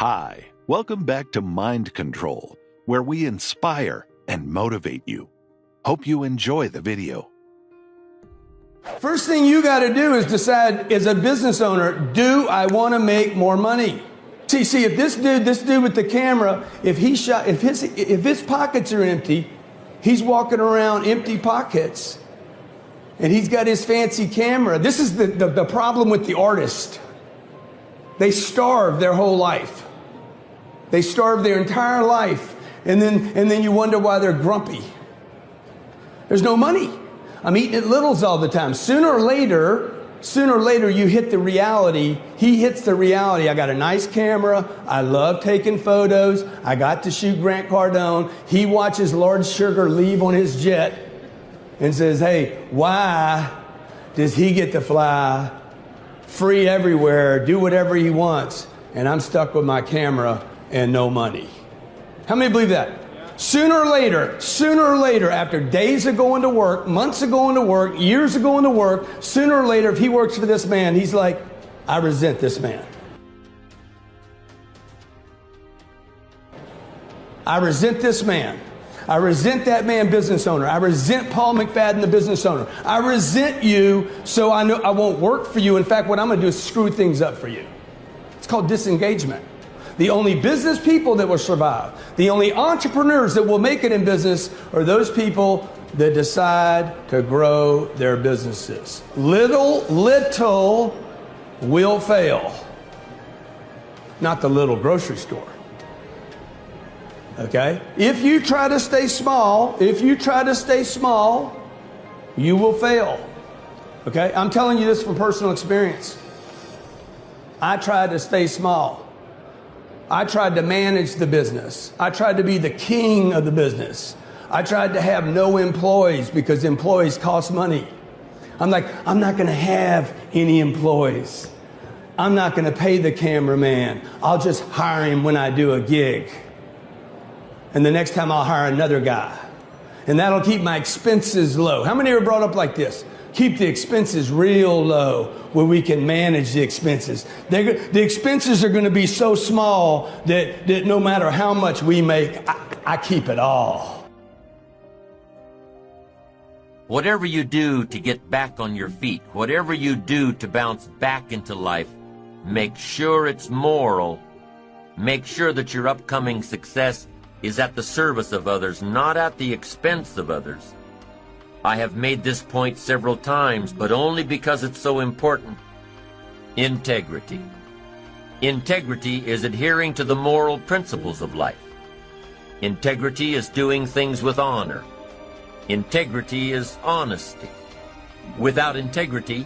Hi, welcome back to Mind Control, where we inspire and motivate you. Hope you enjoy the video. First thing you got to do is decide, as a business owner, do I want to make more money? See, if this dude with the camera, if his pockets are empty, he's walking around empty pockets, and he's got his fancy camera. This is the problem with the artist. They starve their whole life. They starve their entire life, and then you wonder why they're grumpy. There's no money. I'm eating at Little's all the time. Sooner or later, you hit the reality. He hits the reality. I got a nice camera. I love taking photos. I got to shoot Grant Cardone. He watches Lord Sugar leave on his jet and says, hey, why does he get to fly free everywhere, do whatever he wants, and I'm stuck with my camera and no money? How many believe that? Sooner or later, after days of going to work, months of going to work, years of going to work, sooner or later, if he works for this man, he's like, I resent this man. I resent this man. I resent that man, business owner. I resent Paul McFadden, the business owner. I resent you, so I know I won't work for you. In fact, what I'm going to do is screw things up for you. It's called disengagement. The only business people that will survive, the only entrepreneurs that will make it in business are those people that decide to grow their businesses. Little will fail. Not the little grocery store. Okay? If you try to stay small, you will fail. Okay? I'm telling you this from personal experience. I tried to stay small. I tried to manage the business. I tried to be the king of the business. I tried to have no employees because employees cost money. I'm like, I'm not going to have any employees. I'm not going to pay the cameraman. I'll just hire him when I do a gig. And the next time I'll hire another guy. And that'll keep my expenses low. How many are brought up like this? Keep the expenses real low where we can manage the expenses. The expenses are going to be so small that no matter how much we make, I keep it all. Whatever you do to get back on your feet, whatever you do to bounce back into life, make sure it's moral. Make sure that your upcoming success is at the service of others, not at the expense of others. I have made this point several times, but only because it's so important. Integrity. Integrity is adhering to the moral principles of life. Integrity is doing things with honor. Integrity is honesty. Without integrity,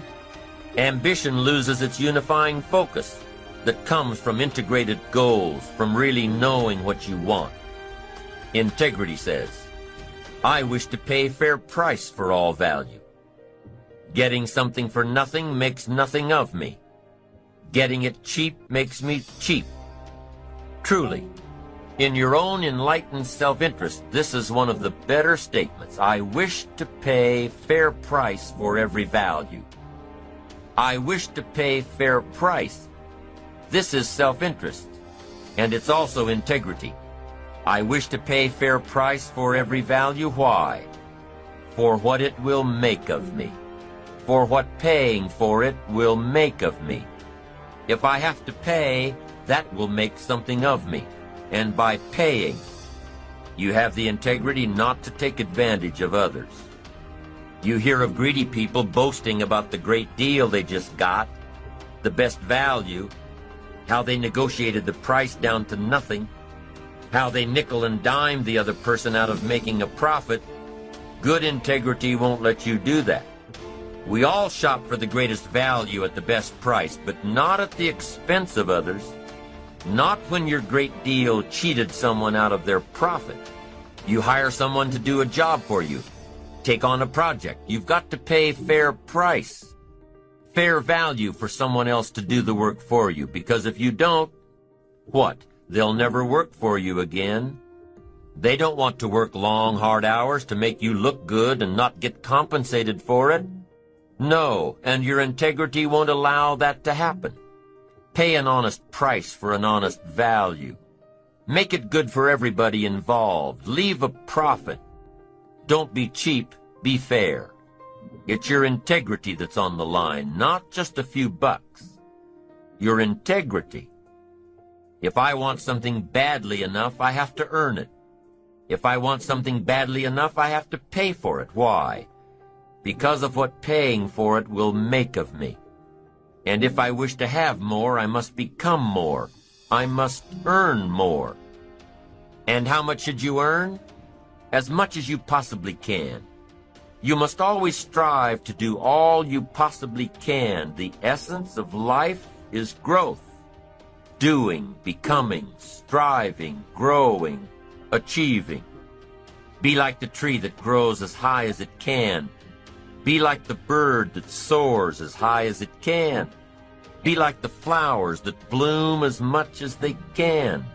ambition loses its unifying focus that comes from integrated goals, from really knowing what you want. Integrity says, I wish to pay fair price for all value. Getting something for nothing makes nothing of me. Getting it cheap makes me cheap. Truly, in your own enlightened self-interest, this is one of the better statements. I wish to pay fair price for every value. I wish to pay fair price. This is self-interest, and it's also integrity. I wish to pay fair price for every value. Why? For what it will make of me. For what paying for it will make of me. If I have to pay, that will make something of me. And by paying, you have the integrity not to take advantage of others. You hear of greedy people boasting about the great deal they just got, the best value, how they negotiated the price down to nothing, how they nickel and dime the other person out of making a profit. Good integrity won't let you do that. We all shop for the greatest value at the best price, but not at the expense of others. Not when your great deal cheated someone out of their profit. You hire someone to do a job for you, take on a project. You've got to pay fair price, fair value for someone else to do the work for you, because if you don't, what? They'll never work for you again. They don't want to work long, hard hours to make you look good and not get compensated for it. No, and your integrity won't allow that to happen. Pay an honest price for an honest value. Make it good for everybody involved. Leave a profit. Don't be cheap, be fair. It's your integrity that's on the line, not just a few bucks. Your integrity. If I want something badly enough, I have to earn it. If I want something badly enough, I have to pay for it. Why? Because of what paying for it will make of me. And if I wish to have more, I must become more. I must earn more. And how much should you earn? As much as you possibly can. You must always strive to do all you possibly can. The essence of life is growth. Doing, becoming, striving, growing, achieving. Be like the tree that grows as high as it can. Be like the bird that soars as high as it can. Be like the flowers that bloom as much as they can.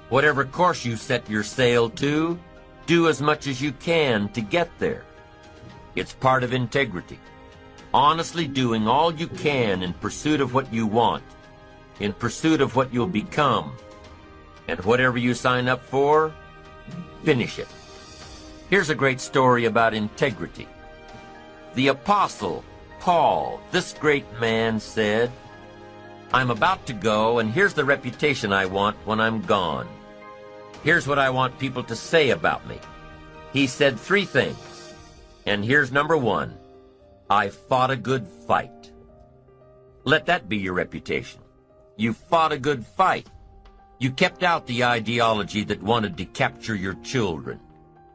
Whatever course you set your sail to, do as much as you can to get there. It's part of integrity. Honestly doing all you can in pursuit of what you want, in pursuit of what you'll become. And whatever you sign up for, finish it. Here's a great story about integrity. The Apostle Paul, this great man, said, I'm about to go, and here's the reputation I want when I'm gone. Here's what I want people to say about me. He said 3 things, and here's number 1. I fought a good fight. Let that be your reputation. You fought a good fight. You kept out the ideology that wanted to capture your children,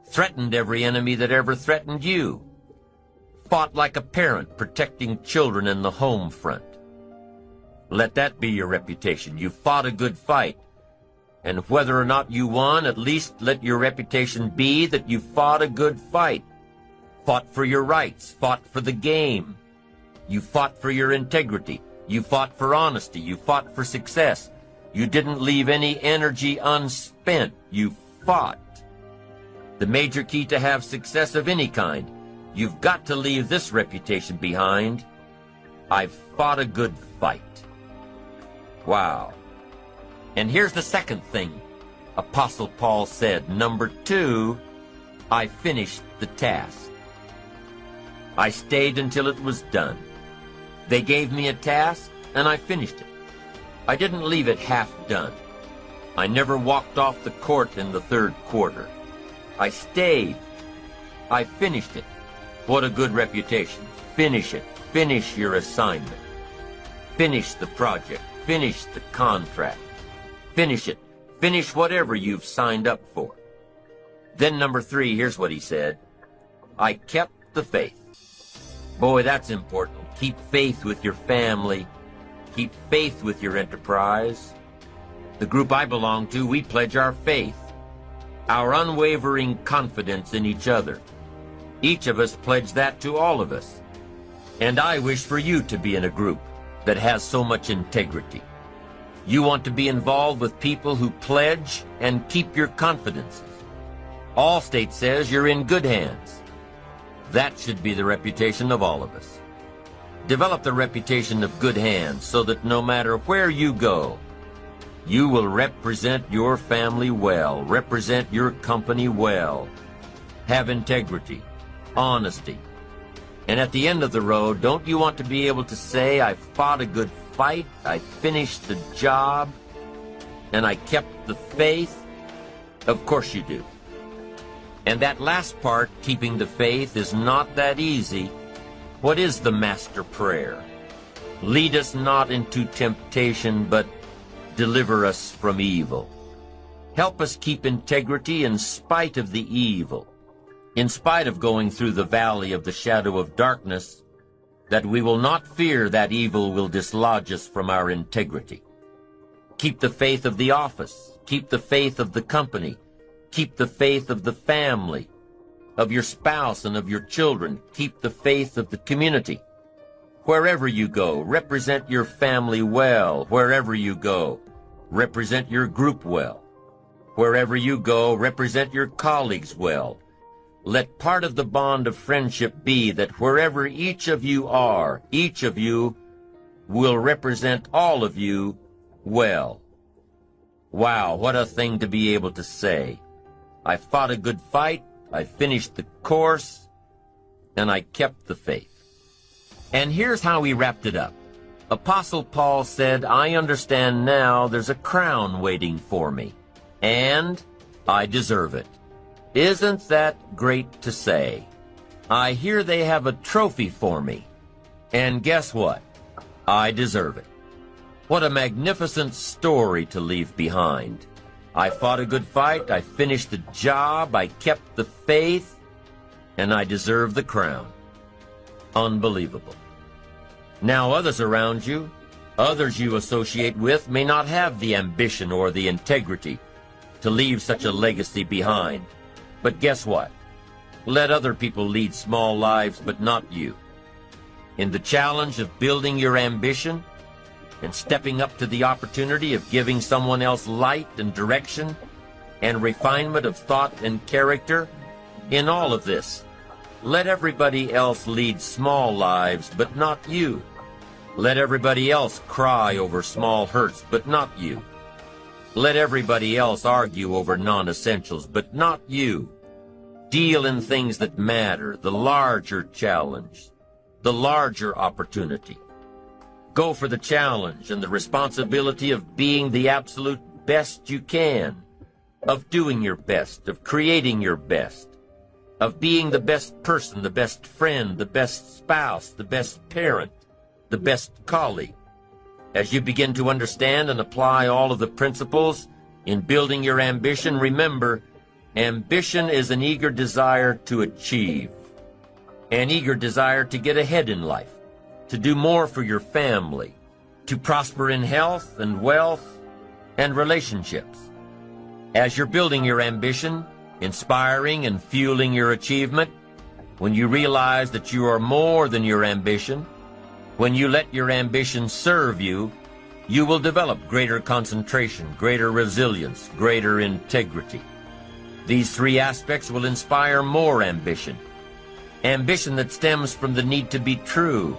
threatened every enemy that ever threatened you, fought like a parent protecting children in the home front. Let that be your reputation. You fought a good fight. And whether or not you won, at least let your reputation be that you fought a good fight. Fought for your rights, fought for the game. You fought for your integrity. You fought for honesty. You fought for success. You didn't leave any energy unspent. You fought. The major key to have success of any kind, you've got to leave this reputation behind. I've fought a good fight. Wow. And here's the second thing Apostle Paul said. Number 2, I finished the task. I stayed until it was done. They gave me a task, and I finished it. I didn't leave it half done. I never walked off the court in the 3rd quarter. I stayed. I finished it. What a good reputation. Finish it. Finish your assignment. Finish the project. Finish the contract. Finish it. Finish whatever you've signed up for. Then number 3, here's what he said. I kept the faith. Boy, that's important. Keep faith with your family. Keep faith with your enterprise. The group I belong to, we pledge our faith, our unwavering confidence in each other. Each of us pledge that to all of us. And I wish for you to be in a group that has so much integrity. You want to be involved with people who pledge and keep your confidences. Allstate says you're in good hands. That should be the reputation of all of us. Develop the reputation of good hands so that no matter where you go, you will represent your family well, represent your company well, have integrity, honesty. And at the end of the road, don't you want to be able to say, I fought a good fight, I finished the job, and I kept the faith? Of course you do. And that last part, keeping the faith, is not that easy. What is the master prayer? Lead us not into temptation, but deliver us from evil. Help us keep integrity in spite of the evil, in spite of going through the valley of the shadow of darkness, that we will not fear that evil will dislodge us from our integrity. Keep the faith of the office. Keep the faith of the company. Keep the faith of the family, of your spouse and of your children. Keep the faith of the community. Wherever you go, represent your family well. Wherever you go, represent your group well. Wherever you go, represent your colleagues well. Let part of the bond of friendship be that wherever each of you are, each of you will represent all of you well. Wow, what a thing to be able to say. I fought a good fight, I finished the course, and I kept the faith. And here's how he wrapped it up. Apostle Paul said, I understand now there's a crown waiting for me, and I deserve it. Isn't that great to say? I hear they have a trophy for me, and guess what? I deserve it. What a magnificent story to leave behind. I fought a good fight, I finished the job, I kept the faith, and I deserve the crown. Unbelievable. Now others around you, others you associate with, may not have the ambition or the integrity to leave such a legacy behind. But guess what? Let other people lead small lives, but not you. In the challenge of building your ambition and stepping up to the opportunity of giving someone else light and direction and refinement of thought and character, in all of this, let everybody else lead small lives, but not you. Let everybody else cry over small hurts, but not you. Let everybody else argue over non-essentials, but not you. Deal in things that matter, the larger challenge, the larger opportunity. Go for the challenge and the responsibility of being the absolute best you can, of doing your best, of creating your best, of being the best person, the best friend, the best spouse, the best parent, the best colleague. As you begin to understand and apply all of the principles in building your ambition, remember, ambition is an eager desire to achieve, an eager desire to get ahead in life, to do more for your family, to prosper in health and wealth and relationships. As you're building your ambition, inspiring and fueling your achievement, when you realize that you are more than your ambition, when you let your ambition serve you, you will develop greater concentration, greater resilience, greater integrity. These three aspects will inspire more ambition. Ambition that stems from the need to be true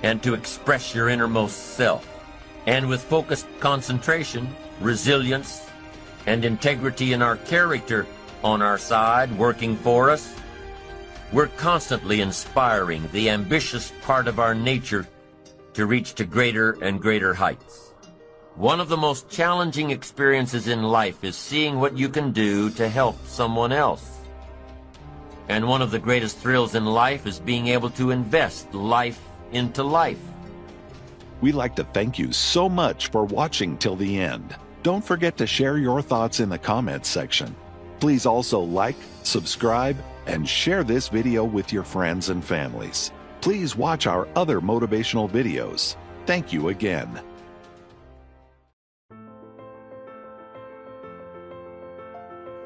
and to express your innermost self. And with focused concentration, resilience, and integrity in our character on our side, working for us, we're constantly inspiring the ambitious part of our nature to reach to greater and greater heights. One of the most challenging experiences in life is seeing what you can do to help someone else. And one of the greatest thrills in life is being able to invest life into life. We'd like to thank you so much for watching till the end. Don't forget to share your thoughts in the comments section. Please also like, subscribe, and share this video with your friends and families. Please watch our other motivational videos. Thank you again.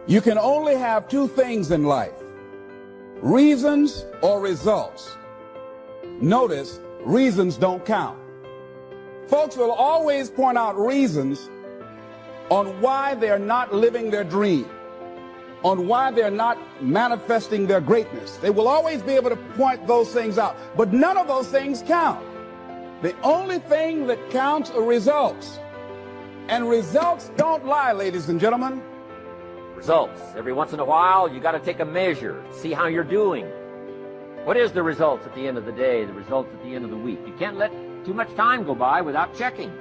You can only have two things in life: reasons or results. Notice, reasons don't count. Folks will always point out reasons on why they're not living their dream, on why they're not manifesting their greatness. They will always be able to point those things out, but none of those things count. The only thing that counts are results. And results don't lie, ladies and gentlemen. Results. Every once in a while, you got to take a measure, see how you're doing. What is the results at the end of the day, the results at the end of the week? You can't let too much time go by without checking.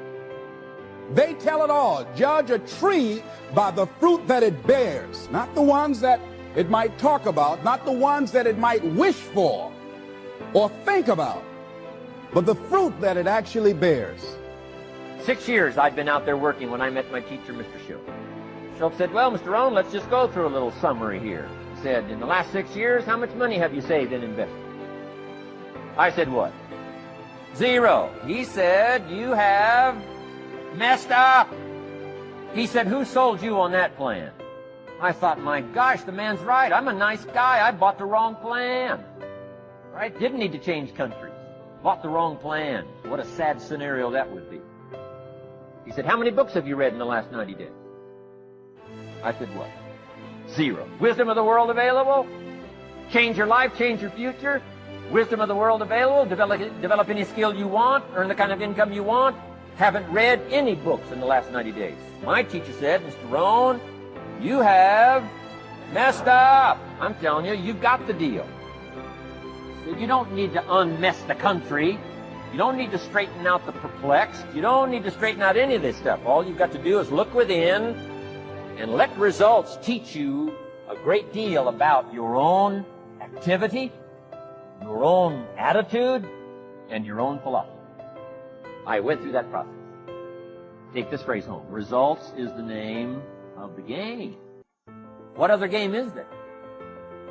They tell it all. Judge a tree by the fruit that it bears, not the ones that it might talk about, not the ones that it might wish for or think about, but the fruit that it actually bears. 6 years I'd been out there working when I met my teacher, Mr. Schultz. Schultz said, well, Mr. Rohn, let's just go through a little summary here. He said, in the last 6 years, how much money have you saved and invested? I said, what? 0. He said, you have messed up. He said, who sold you on that plan? I thought, my gosh, the man's right. I'm a nice guy. I bought the wrong plan. Right? Didn't need to change countries. Bought the wrong plan. What a sad scenario that would be. He said, how many books have you read in the last 90 days? I said, what? 0. Wisdom of the world available? Change your life, change your future? Wisdom of the world available. Develop any skill you want. Earn the kind of income you want. Haven't read any books in the last 90 days. My teacher said, Mr. Rohn, you have messed up. I'm telling you, you've got the deal. So you don't need to unmess the country. You don't need to straighten out the perplexed. You don't need to straighten out any of this stuff. All you've got to do is look within and let results teach you a great deal about your own activity, your own attitude, and your own philosophy. I went through that process. Take this phrase home. Results is the name of the game. What other game is there?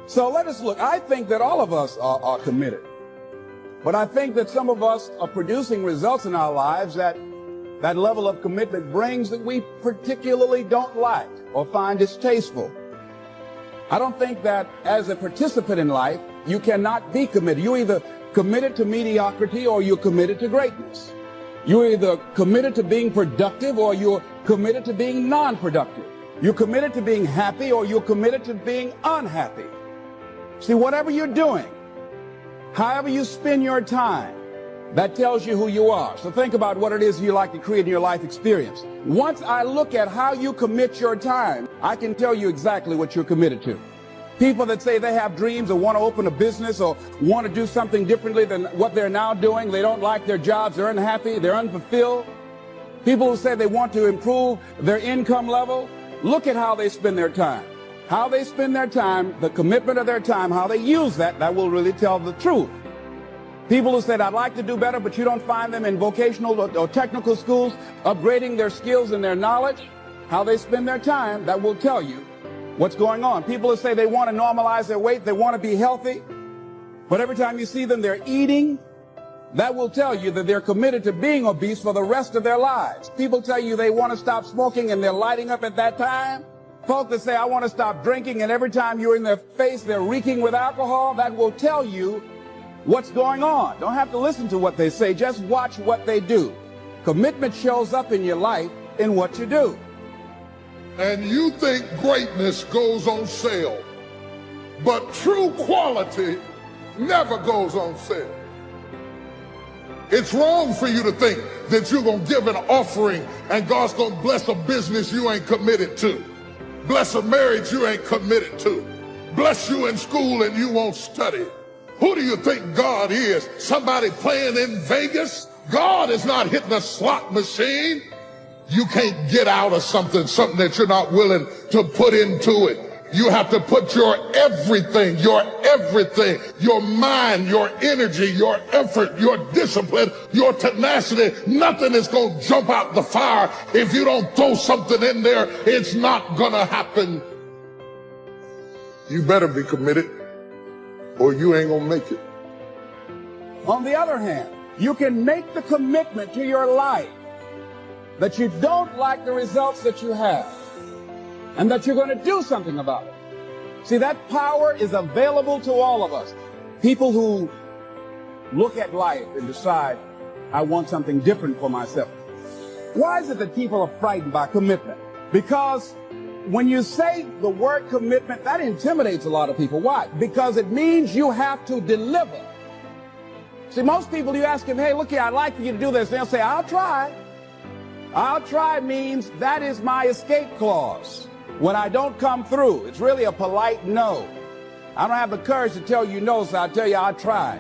So let us look. I think that all of us are committed. But I think that some of us are producing results in our lives that level of commitment brings that we particularly don't like or find distasteful. I don't think that as a participant in life, you cannot be committed. You're either committed to mediocrity or you're committed to greatness. You're either committed to being productive or you're committed to being non-productive. You're committed to being happy or you're committed to being unhappy. See, whatever you're doing, however you spend your time, that tells you who you are. So think about what it is you like to create in your life experience. Once I look at how you commit your time, I can tell you exactly what you're committed to. People that say they have dreams or want to open a business or want to do something differently than what they're now doing, they don't like their jobs, they're unhappy, they're unfulfilled. People who say they want to improve their income level, look at how they spend their time. How they spend their time, the commitment of their time, how they use that will really tell the truth. People who said, I'd like to do better, but you don't find them in vocational or technical schools, upgrading their skills and their knowledge, how they spend their time, that will tell you what's going on. People who say they want to normalize their weight, they want to be healthy, but every time you see them, they're eating, that will tell you that they're committed to being obese for the rest of their lives. People tell you they want to stop smoking and they're lighting up at that time. Folks that say, I want to stop drinking, and every time you're in their face, they're reeking with alcohol, that will tell you what's going on. Don't have to listen to what they say, just watch what they do. Commitment shows up in your life in what you do. And you think greatness goes on sale, but true quality never goes on sale. It's wrong for you to think that you're going to give an offering and God's going to bless a business you ain't committed to. Bless a marriage you ain't committed to. Bless you in school and you won't study. Who do you think God is? Somebody playing in Vegas? God is not hitting a slot machine. You can't get out of something that you're not willing to put into it. You have to put your everything, your mind, your energy, your effort, your discipline, your tenacity. Nothing is going to jump out the fire. If you don't throw something in there, it's not going to happen. You better be committed or you ain't going to make it. On the other hand, you can make the commitment to your life that you don't like the results that you have, and that you're going to do something about it. See, that power is available to all of us. People who look at life and decide, I want something different for myself. Why is it that people are frightened by commitment? Because when you say the word commitment, that intimidates a lot of people. Why? Because it means you have to deliver. See, most people, you ask them, hey, look here, I'd like for you to do this. They'll say, I'll try. I'll try means that is my escape clause. When I don't come through, it's really a polite no. I don't have the courage to tell you no, so I'll tell you I'll try.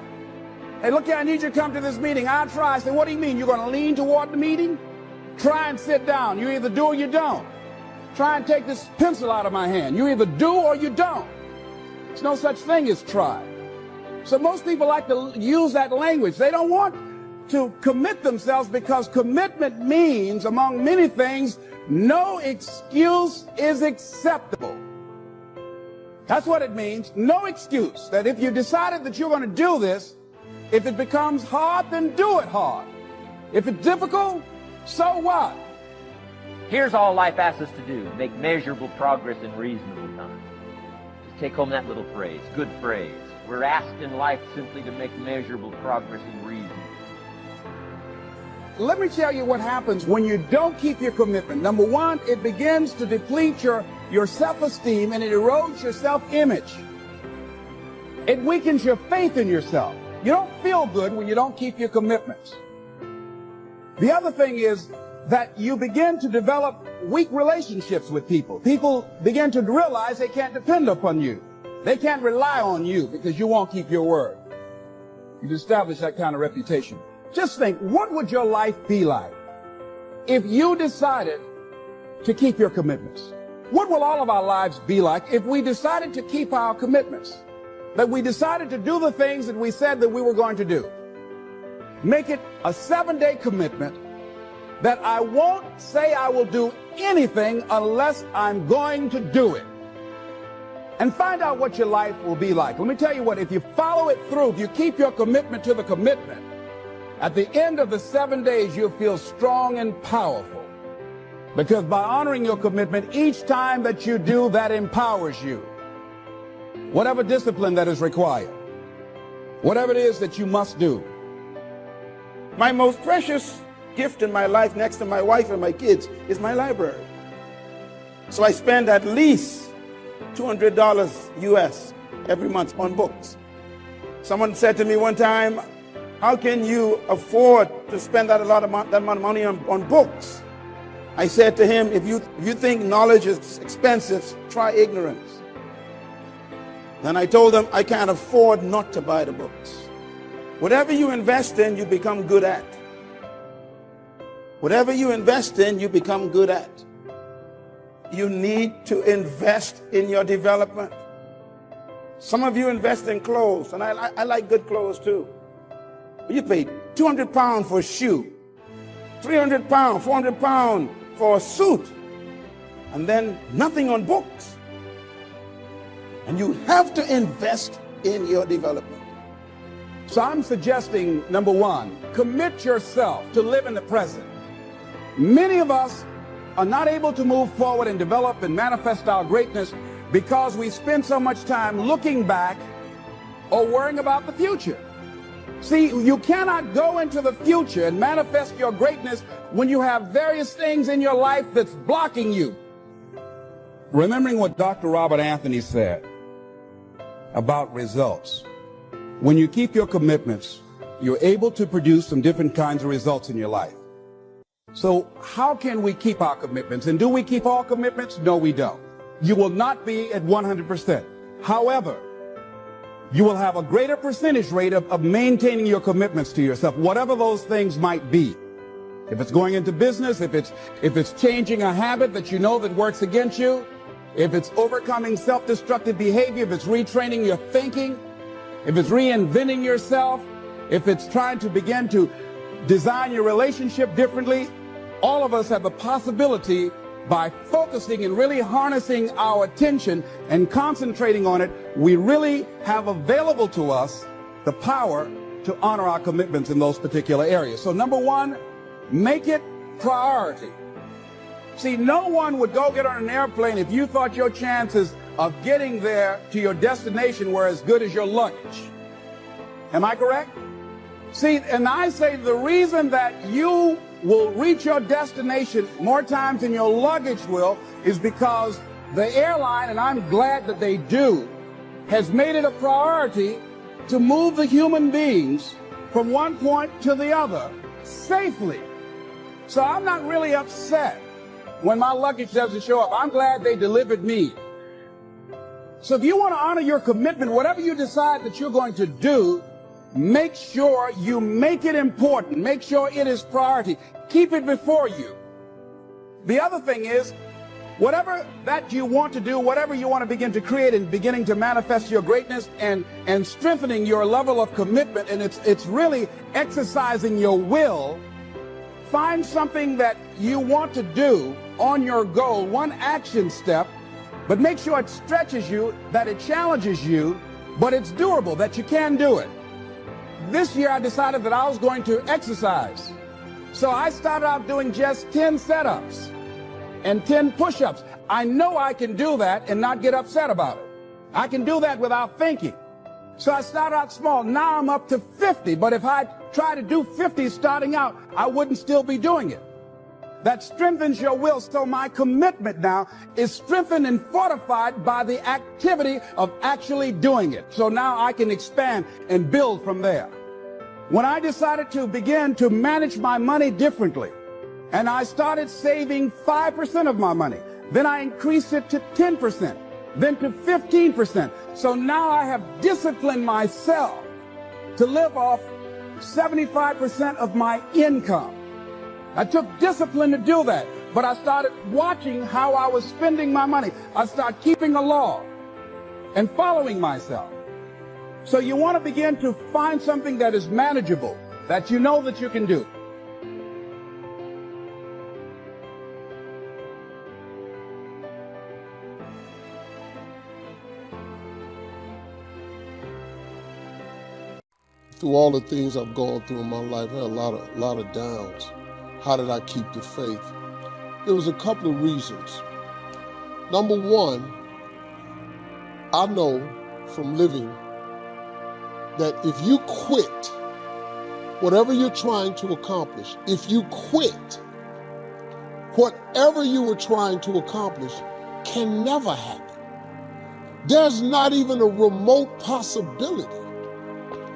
Hey, look here, I need you to come to this meeting. I'll try. I say, what do you mean? You're going to lean toward the meeting? Try and sit down. You either do or you don't. Try and take this pencil out of my hand. You either do or you don't. There's no such thing as try. So most people like to use that language. They don't want to commit themselves because commitment means, among many things, no excuse is acceptable. That's what it means. No excuse. That if you decided that you're going to do this, if it becomes hard, then do it hard. If it's difficult, so what? Here's all life asks us to do: make measurable progress in reasonable time. Just take home that little phrase, good phrase. We're asked in life simply to make measurable progress in reason. Let me tell you what happens when you don't keep your commitment. Number one, it begins to deplete your self-esteem and it erodes your self-image. It weakens your faith in yourself. You don't feel good when you don't keep your commitments. The other thing is that you begin to develop weak relationships with people. People begin to realize they can't depend upon you. They can't rely on you because you won't keep your word. You've established that kind of reputation. Just think, what would your life be like if you decided to keep your commitments? What will all of our lives be like if we decided to keep our commitments? That we decided to do the things that we said that we were going to do. Make it a 7-day commitment that I won't say I will do anything unless I'm going to do it. And find out what your life will be like. Let me tell you what, if you follow it through, if you keep your commitment to the commitment, at the end of the 7 days, you'll feel strong and powerful. Because by honoring your commitment, each time that you do, that empowers you. Whatever discipline that is required, whatever it is that you must do. My most precious gift in my life, next to my wife and my kids, is my library. So I spend at least $200 US every month on books. Someone said to me one time, how can you afford to spend that amount of money on books? I said to him, if you think knowledge is expensive, try ignorance. Then I told him I can't afford not to buy the books. Whatever you invest in, you become good at. Whatever you invest in, you become good at. You need to invest in your development. Some of you invest in clothes, and I like good clothes too. You pay £200 for a shoe, £300, £400 for a suit, and then nothing on books. And you have to invest in your development. So I'm suggesting, number one, commit yourself to live in the present. Many of us are not able to move forward and develop and manifest our greatness because we spend so much time looking back or worrying about the future. See, you cannot go into the future and manifest your greatness when you have various things in your life that's blocking you. Remembering what Dr. Robert Anthony said about results. When you keep your commitments, you're able to produce some different kinds of results in your life. So how can we keep our commitments? And do we keep all commitments? No, we don't. You will not be at 100%. However, you will have a greater percentage rate of maintaining your commitments to yourself, whatever those things might be. If it's going into business, if it's changing a habit that you know that works against you, if it's overcoming self-destructive behavior, if it's retraining your thinking, if it's reinventing yourself, if it's trying to begin to design your relationship differently, all of us have the possibility, by focusing and really harnessing our attention and concentrating on it, we really have available to us the power to honor our commitments in those particular areas. So number one, make it priority. See, no one would go get on an airplane if you thought your chances of getting there to your destination were as good as your luggage. Am I correct? See, and I say the reason that you will reach your destination more times than your luggage will is because the airline, and I'm glad that they do, has made it a priority to move the human beings from one point to the other safely. So I'm not really upset when my luggage doesn't show up. I'm glad they delivered me. So if you want to honor your commitment, whatever you decide that you're going to do, make sure you make it important. Make sure it is priority. Keep it before you. The other thing is, whatever that you want to do, whatever you want to begin to create and beginning to manifest your greatness and strengthening your level of commitment, and it's really exercising your will, find something that you want to do on your goal, one action step, but make sure it stretches you, that it challenges you, but it's doable, that you can do it. This year I decided that I was going to exercise. So I started out doing just 10 setups and 10 push-ups. I know I can do that and not get upset about it. I can do that without thinking. So I started out small. Now I'm up to 50. But if I try to do 50 starting out, I wouldn't still be doing it. that strengthens your will. So my commitment now is strengthened and fortified by the activity of actually doing it. So now I can expand and build from there. When I decided to begin to manage my money differently, and I started saving 5% of my money, then I increased it to 10%, then to 15%. So now I have disciplined myself to live off 75% of my income. I took discipline to do that, but I started watching how I was spending my money. I started keeping a law and following myself. So you want to begin to find something that is manageable, that you know that you can do. Through all the things I've gone through in my life, I had a lot of downs. How did I keep the faith? There was a couple of reasons. Number one, I know from living that if you quit whatever you're trying to accomplish, if you quit, whatever you were trying to accomplish can never happen. There's not even a remote possibility.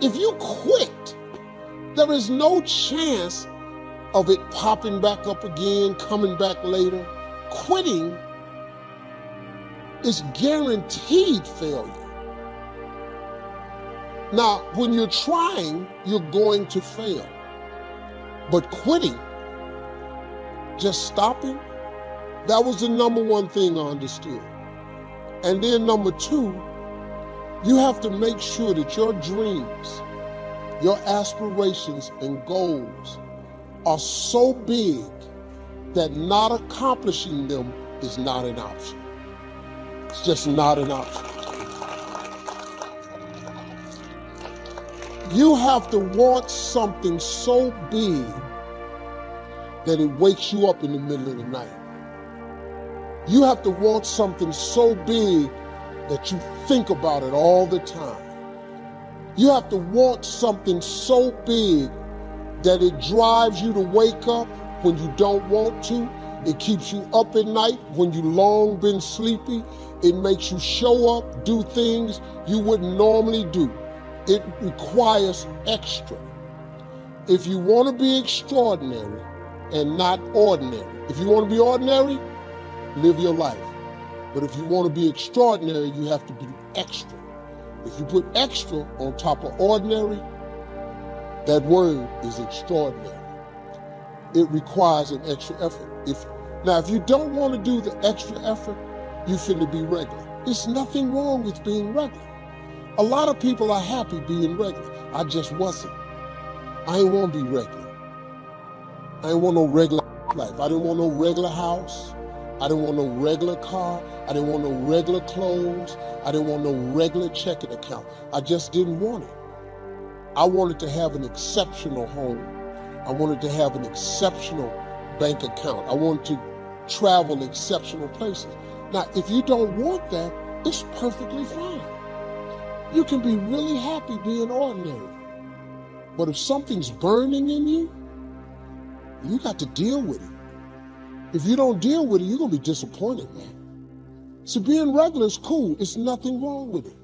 If you quit, there is no chance of it popping back up again, coming back later. Quitting is guaranteed failure. Now, when you're trying, you're going to fail. But quitting, just stopping, that was the number one thing I understood. And then number two, you have to make sure that your dreams, your aspirations and goals are so big that not accomplishing them is not an option. It's just not an option. You have to want something so big that it wakes you up in the middle of the night. You have to want something so big that you think about it all the time. You have to want something so big that it drives you to wake up when you don't want to. It keeps you up at night when you long been sleepy. It makes you show up, do things you wouldn't normally do. It requires extra. If you want to be extraordinary and not ordinary, if you want to be ordinary, live your life. But if you want to be extraordinary, you have to be extra. If you put extra on top of ordinary, that word is extraordinary. It requires an extra effort. If you don't want to do the extra effort, you finna be regular. There's nothing wrong with being regular. A lot of people are happy being regular. I just wasn't. I ain't want to be regular. I ain't want no regular life. I didn't want no regular house. I didn't want no regular car. I didn't want no regular clothes. I didn't want no regular checking account. I just didn't want it. I wanted to have an exceptional home. I wanted to have an exceptional bank account. I wanted to travel exceptional places. Now, if you don't want that, it's perfectly fine. You can be really happy being ordinary. But if something's burning in you, you got to deal with it. If you don't deal with it, you're going to be disappointed, man. So being regular is cool. There's nothing wrong with it.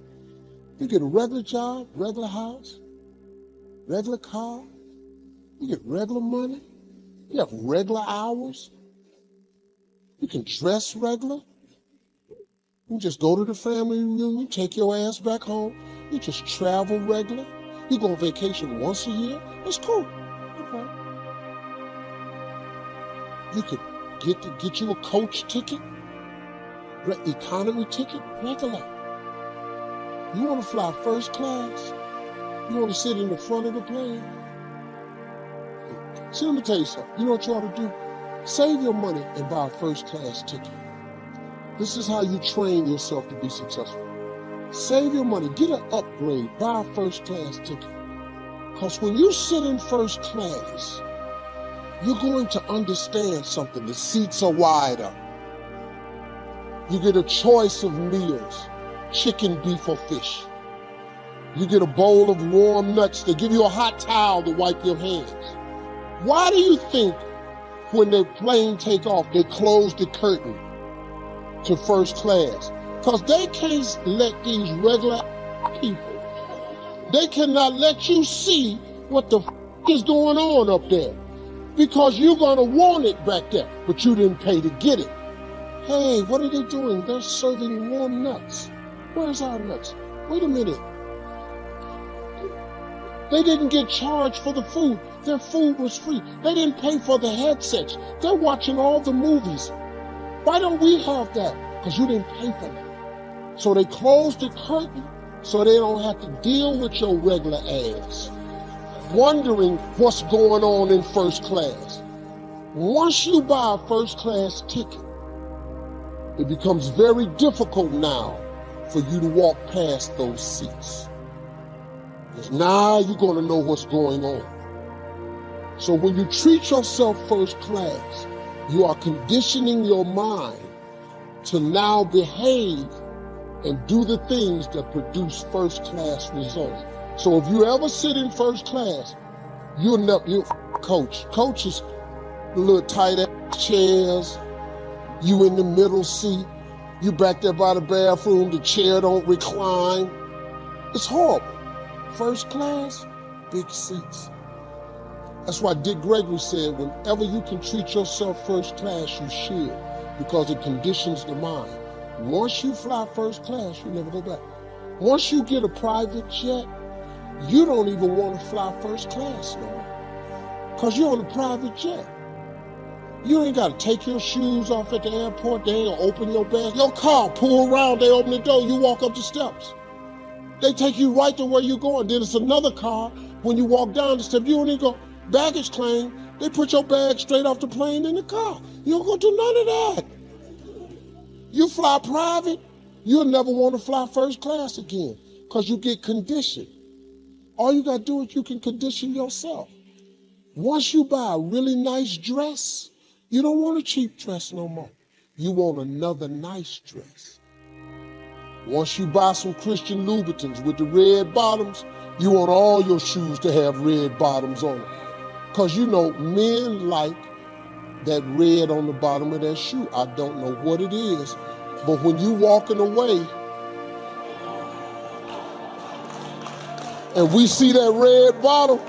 You get a regular job, regular house, regular car. You get regular money. You have regular hours. You can dress regular. You just go to the family reunion, take your ass back home. You just travel regular. You go on vacation once a year. It's cool. Okay. You could get you a coach ticket, economy ticket, regular. You want to fly first class? You want to sit in the front of the plane? See, let me tell you something. You know what you ought to do? Save your money and buy a first class ticket. This is how you train yourself to be successful. Save your money, get an upgrade, buy a first class ticket. Because when you sit in first class, you're going to understand something. The seats are wider. You get a choice of meals, chicken, beef, or fish. You get a bowl of warm nuts. They give you a hot towel to wipe your hands. Why do you think when the plane take off, they close the curtain to first class. Because they can't let these regular people, they cannot let you see what the is going on up there. Because you're going to want it back there, but you didn't pay to get it. Hey, what are they doing? They're serving warm nuts. Where's our nuts? Wait a minute. They didn't get charged for the food. Their food was free. They didn't pay for the headsets. They're watching all the movies. Why don't we have that? Because you didn't pay for that. So they closed the curtain so they don't have to deal with your regular ass, wondering what's going on in first class. Once you buy a first class ticket, it becomes very difficult now for you to walk past those seats. Because now you're going to know what's going on. So when you treat yourself first class, you are conditioning your mind to now behave and do the things that produce first class results. So if you ever sit in first class, you'll never, coaches, little tight ass chairs, you in the middle seat, you back there by the bathroom, the chair don't recline. It's horrible. First class, big seats. That's why Dick Gregory said, whenever you can treat yourself first class, you should, because it conditions the mind. Once you fly first class, you never go back. Once you get a private jet, you don't even want to fly first class no more, because you're on a private jet. You ain't got to take your shoes off at the airport. They ain't gonna open your bag. Your car, pull around, they open the door, you walk up the steps. They take you right to where you're going. Then it's another car. When you walk down the steps, you don't even go baggage claim. They put your bag straight off the plane in the car. You don't go do none of that. You fly private, you'll never want to fly first class again, because you get conditioned. All you got to do is you can condition yourself. Once you buy a really nice dress, you don't want a cheap dress no more. You want another nice dress. Once you buy some Christian Louboutins with the red bottoms, you want all your shoes to have red bottoms on them. Because you know, men like that red on the bottom of their shoe. I don't know what it is, but when you walking away and we see that red bottom,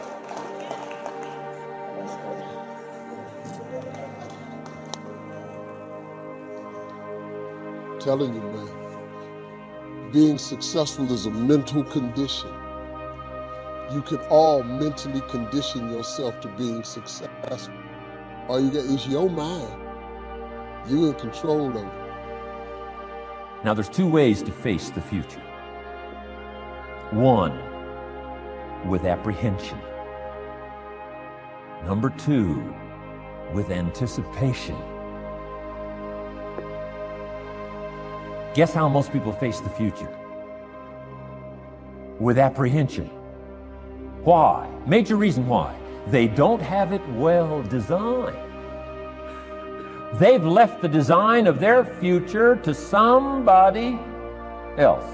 I'm telling you, man, being successful is a mental condition. You can all mentally condition yourself to being successful. All you got is your mind. You're in control of it. Now, there's two ways to face the future. One, with apprehension. Number two, with anticipation. Guess how most people face the future? With apprehension. Why? Major reason why. They don't have it well designed. They've left the design of their future to somebody else.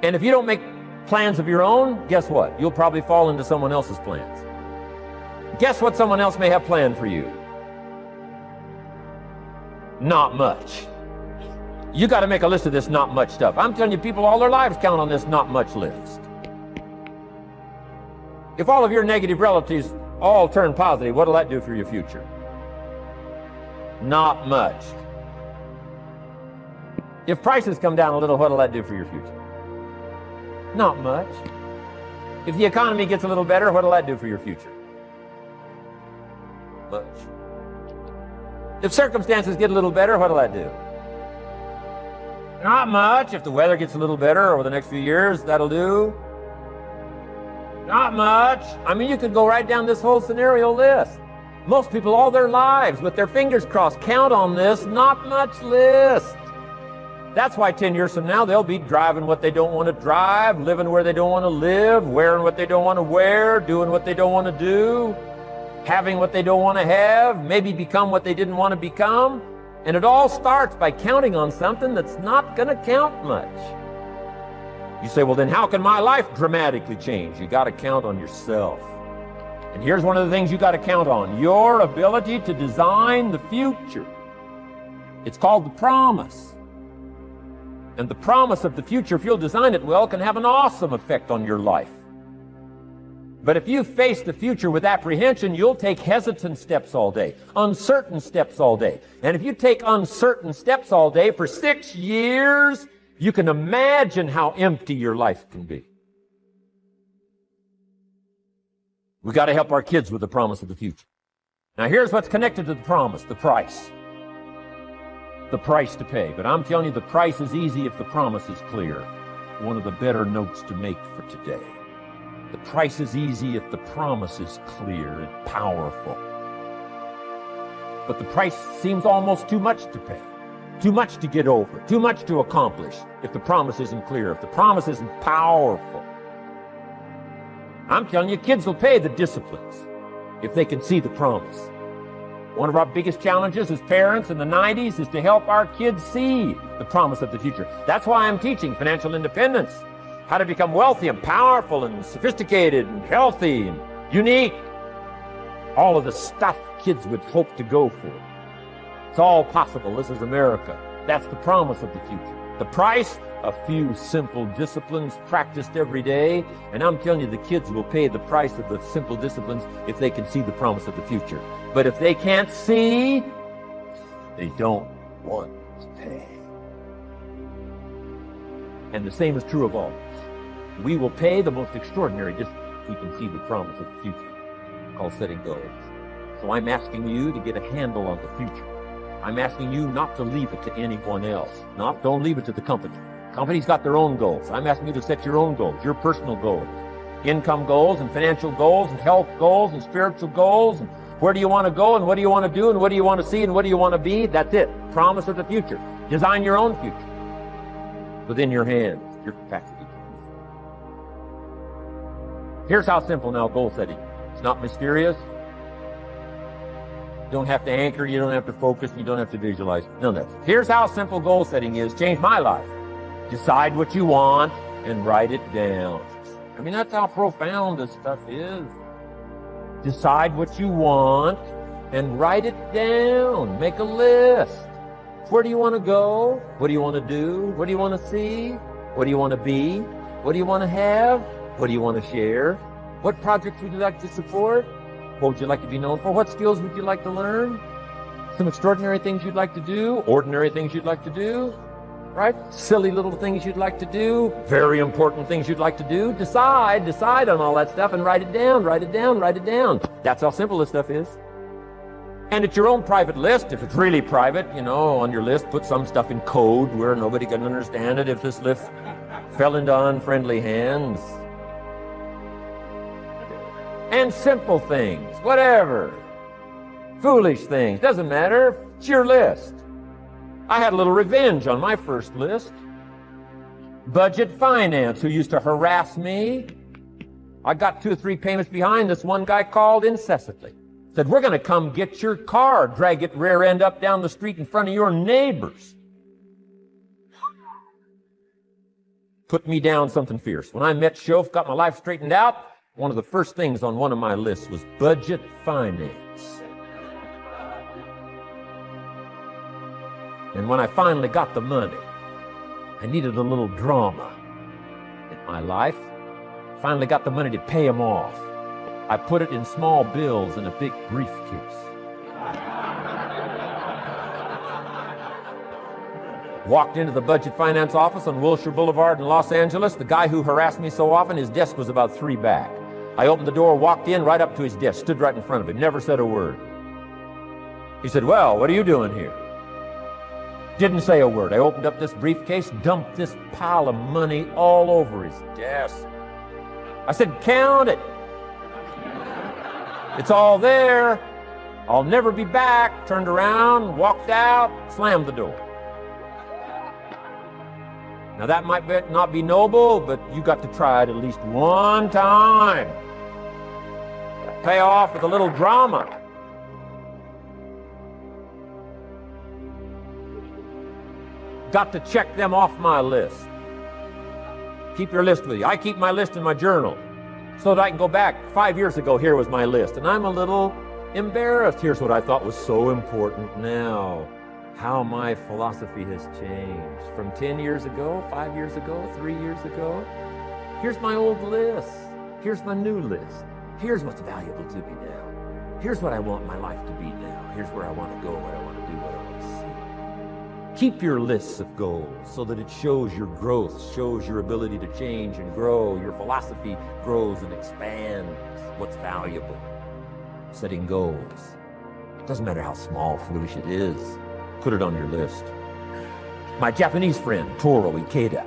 And if you don't make plans of your own, guess what? You'll probably fall into someone else's plans. Guess what someone else may have planned for you? Not much. You got to make a list of this not much stuff. I'm telling you, people all their lives count on this not much list. If all of your negative relatives all turn positive, what'll that do for your future? Not much. If prices come down a little, what'll that do for your future? Not much. If the economy gets a little better, what'll that do for your future? Much. If circumstances get a little better, what'll that do? Not much. If the weather gets a little better over the next few years, that'll do. Not much. I mean, you could go right down this whole scenario list. Most people all their lives, with their fingers crossed, count on this not much list. That's why 10 years from now, they'll be driving what they don't want to drive, living where they don't want to live, wearing what they don't want to wear, doing what they don't want to do, having what they don't want to have, maybe become what they didn't want to become. And it all starts by counting on something that's not going to count much. You say, well, then how can my life dramatically change? You got to count on yourself. And here's one of the things you got to count on: your ability to design the future. It's called the promise. And the promise of the future, if you'll design it well, can have an awesome effect on your life. But if you face the future with apprehension, you'll take hesitant steps all day, uncertain steps all day. And if you take uncertain steps all day for 6 years, you can imagine how empty your life can be. We've got to help our kids with the promise of the future. Now here's what's connected to the promise: the price. The price to pay. But I'm telling you, the price is easy if the promise is clear. One of the better notes to make for today. The price is easy if the promise is clear and powerful. But the price seems almost too much to pay, too much to get over, too much to accomplish if the promise isn't clear, if the promise isn't powerful. I'm telling you, kids will pay the disciplines if they can see the promise. One of our biggest challenges as parents in the 90s is to help our kids see the promise of the future. That's why I'm teaching financial independence, how to become wealthy and powerful and sophisticated and healthy and unique. All of the stuff kids would hope to go for. It's all possible. This is America. That's the promise of the future. The price, a few simple disciplines practiced every day. And I'm telling you, the kids will pay the price of the simple disciplines if they can see the promise of the future. But if they can't see, they don't want to pay. And the same is true of all. We will pay the most extraordinary discipline if we can see the promise of the future, called setting goals. So I'm asking you to get a handle on the future. I'm asking you not to leave it to anyone else. Don't leave it to the company. Companies got their own goals. I'm asking you to set your own goals, your personal goals. Income goals and financial goals and health goals and spiritual goals. And where do you want to go and what do you want to do and what do you want to see and what do you want to be? That's it. Promise of the future. Design your own future within your hands, your capacity. Here's how simple now goal setting. It's not mysterious. You don't have to anchor, you don't have to focus, you don't have to visualize. None of that. Here's how simple goal setting is. Changed my life. Decide what you want and write it down. I mean, that's how profound this stuff is. Decide what you want and write it down. Make a list. Where do you want to go? What do you want to do? What do you want to see? What do you want to be? What do you want to have? What do you want to share? What projects would you like to support? What would you like to be known for? What skills would you like to learn? Some extraordinary things you'd like to do, ordinary things you'd like to do, right? Silly little things you'd like to do, very important things you'd like to do. Decide on all that stuff and write it down, write it down, write it down. That's how simple this stuff is. And it's your own private list. If it's really private, on your list, put some stuff in code where nobody can understand it if this list fell into unfriendly hands. And simple things, whatever. Foolish things, doesn't matter. It's your list. I had a little revenge on my first list. Budget finance, who used to harass me. I got 2 or 3 payments behind. This one guy called incessantly. Said, we're going to come get your car, drag it rear end up down the street in front of your neighbors. Put me down something fierce. When I met Shof, got my life straightened out, one of the first things on one of my lists was budget finance. And when I finally got the money, I needed a little drama in my life. Finally got the money to pay them off. I put it in small bills in a big briefcase. Walked into the budget finance office on Wilshire Boulevard in Los Angeles. The guy who harassed me so often, his desk was about 3 back. I opened the door, walked in, right up to his desk, stood right in front of him, never said a word. He said, well, what are you doing here? Didn't say a word. I opened up this briefcase, dumped this pile of money all over his desk. I said, count it. It's all there. I'll never be back. Turned around, walked out, slammed the door. Now that might not be noble, but you got to try it at least one time. Pay off with a little drama. Got to check them off my list. Keep your list with you. I keep my list in my journal. so that I can go back 5 years ago. Here was my list, and I'm a little embarrassed. Here's what I thought was so important now. How my philosophy has changed from 10 years ago, 5 years ago, 3 years ago. Here's my old list. Here's my new list. Here's what's valuable to me now. Here's what I want my life to be now. Here's where I want to go, what I want to do, what I want to see. Keep your lists of goals so that it shows your growth, shows your ability to change and grow. Your philosophy grows and expands what's valuable. Setting goals. Doesn't matter how small, foolish it is. Put it on your list. My Japanese friend, Toro Ikeda,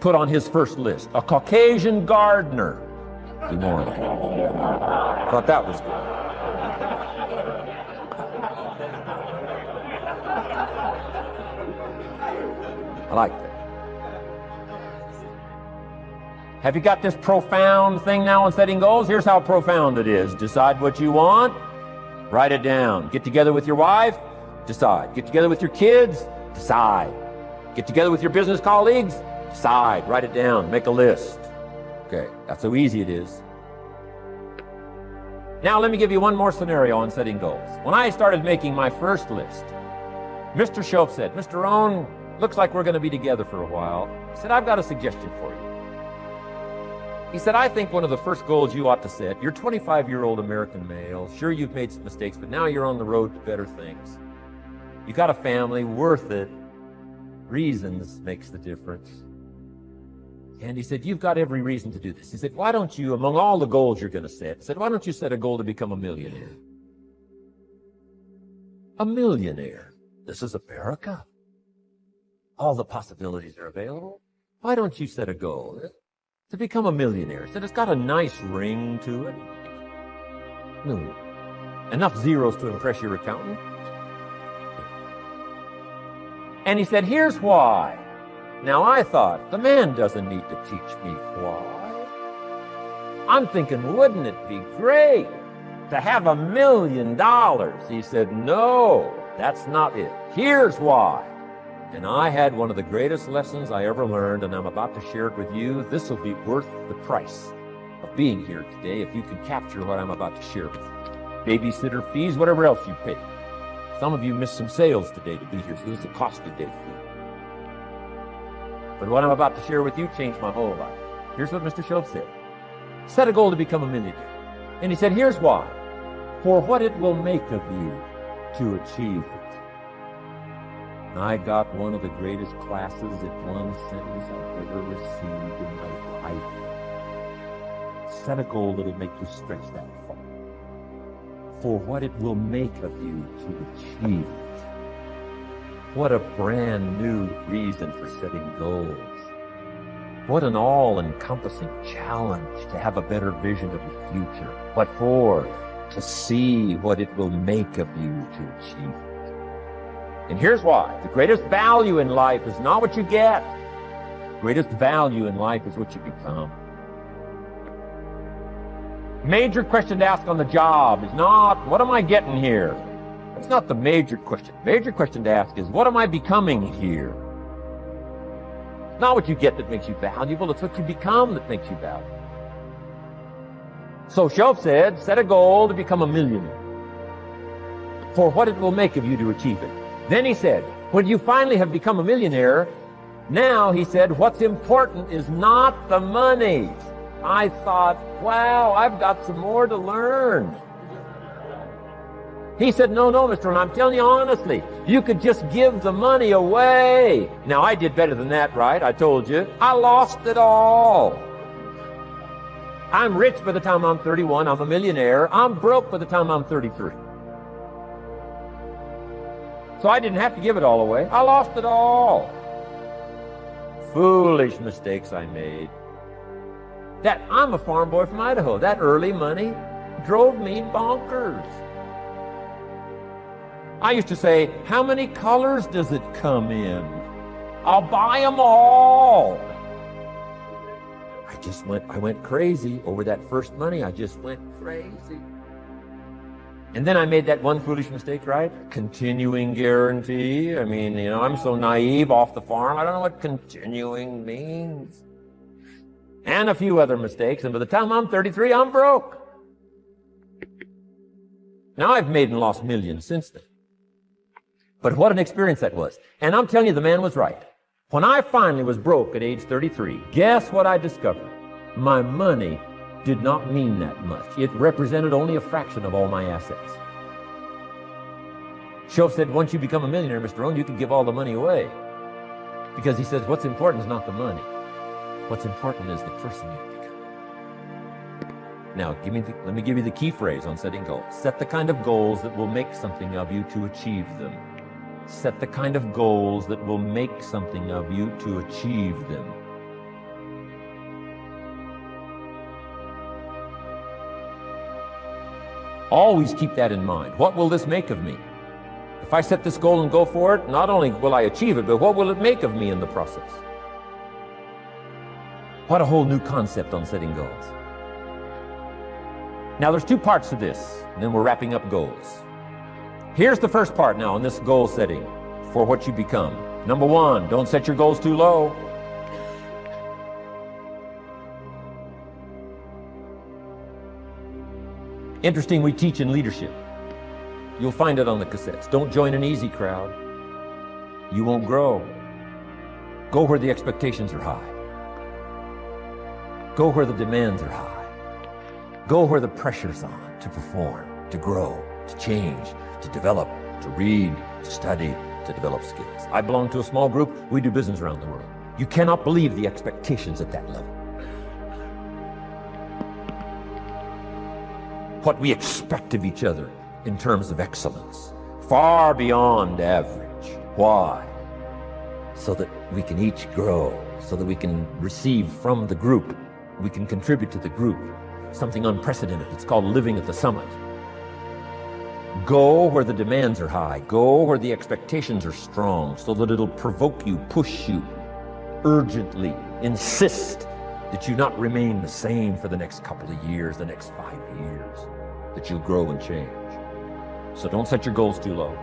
put on his first list, a Caucasian gardener. Good morning. Thought that was good. I like that. Have you got this profound thing now on setting goals? Here's how profound it is. Decide what you want. Write it down. Get together with your wife. Decide. Get together with your kids. Decide. Get together with your business colleagues. Decide. Write it down. Make a list. Okay, that's how easy it is. Now let me give you one more scenario on setting goals. When I started making my first list, Mr. Shoaff said, Mr. Rohn, looks like we're going to be together for a while. He said, I've got a suggestion for you. He said, I think one of the first goals you ought to set, you're a 25-year-old American male. Sure, you've made some mistakes, but now you're on the road to better things. You got a family, worth it. Reasons makes the difference. And he said, you've got every reason to do this. He said, why don't you, among all the goals you're going to set, he said, why don't you set a goal to become a millionaire? A millionaire. This is America. All the possibilities are available. Why don't you set a goal to become a millionaire? He said, it's got a nice ring to it. Million. Enough zeros to impress your accountant. And he said, here's why. Now I thought, the man doesn't need to teach me why. I'm thinking, wouldn't it be great to have $1 million? He said, no, that's not it. Here's why. And I had one of the greatest lessons I ever learned, and I'm about to share it with you. This will be worth the price of being here today if you can capture what I'm about to share with you. Babysitter fees, whatever else you pay. Some of you missed some sales today to be here, so this is a cost today for you. But what I'm about to share with you changed my whole life. Here's what Mr. Shoaff said. Set a goal to become a millionaire. And he said, here's why. For what it will make of you to achieve it. And I got one of the greatest classes in one sentence I've ever received in my life. Set a goal that'll make you stretch that far. For what it will make of you to achieve it. What a brand new reason for setting goals. What an all-encompassing challenge to have a better vision of the future. What for? To see what it will make of you to achieve it. And here's why. The greatest value in life is not what you get. The greatest value in life is what you become. Major question to ask on the job is not, what am I getting here? That's not the major question. Major question to ask is, what am I becoming here? It's not what you get that makes you valuable, it's what you become that makes you valuable. So Shoaff said, set a goal to become a millionaire. For what it will make of you to achieve it. Then he said, when you finally have become a millionaire, now, he said, what's important is not the money. I thought, wow, I've got some more to learn. He said, no, Mr. Rohn, I'm telling you honestly, you could just give the money away. Now, I did better than that, right? I told you. I lost it all. I'm rich by the time I'm 31. I'm a millionaire. I'm broke by the time I'm 33. So I didn't have to give it all away. I lost it all. Foolish mistakes I made. That I'm a farm boy from Idaho. That early money drove me bonkers. I used to say, how many colors does it come in? I'll buy them all. I went crazy over that first money. I just went crazy. And then I made that one foolish mistake, right? Continuing guarantee. I mean, I'm so naive off the farm. I don't know what continuing means. and a few other mistakes, and by the time I'm 33, I'm broke. Now I've made and lost millions since then. But what an experience that was. And I'm telling you, the man was right. When I finally was broke at age 33, guess what I discovered? My money did not mean that much. It represented only a fraction of all my assets. Shoaff said, once you become a millionaire, Mr. Rohn, you can give all the money away. Because he says, what's important is not the money. What's important is the person you become. Now, let me give you the key phrase on setting goals. Set the kind of goals that will make something of you to achieve them. Set the kind of goals that will make something of you to achieve them. Always keep that in mind. What will this make of me? If I set this goal and go for it, not only will I achieve it, but what will it make of me in the process? What a whole new concept on setting goals. Now, there's two parts to this, and then we're wrapping up goals. Here's the first part now in this goal setting for what you become. Number one, don't set your goals too low. Interesting, we teach in leadership. You'll find it on the cassettes. Don't join an easy crowd. You won't grow. Go where the expectations are high. Go where the demands are high. Go where the pressure's on to perform, to grow, to change, to develop, to read, to study, to develop skills. I belong to a small group. We do business around the world. You cannot believe the expectations at that level. What we expect of each other in terms of excellence, far beyond average. Why? So that we can each grow, so that we can receive from the group, we can contribute to the group. Something unprecedented. It's called living at the summit. Go where the demands are high. Go where the expectations are strong, so that it'll provoke you, push you, urgently insist that you not remain the same for the next couple of years, the next 5 years, that you'll grow and change. So don't set your goals too low.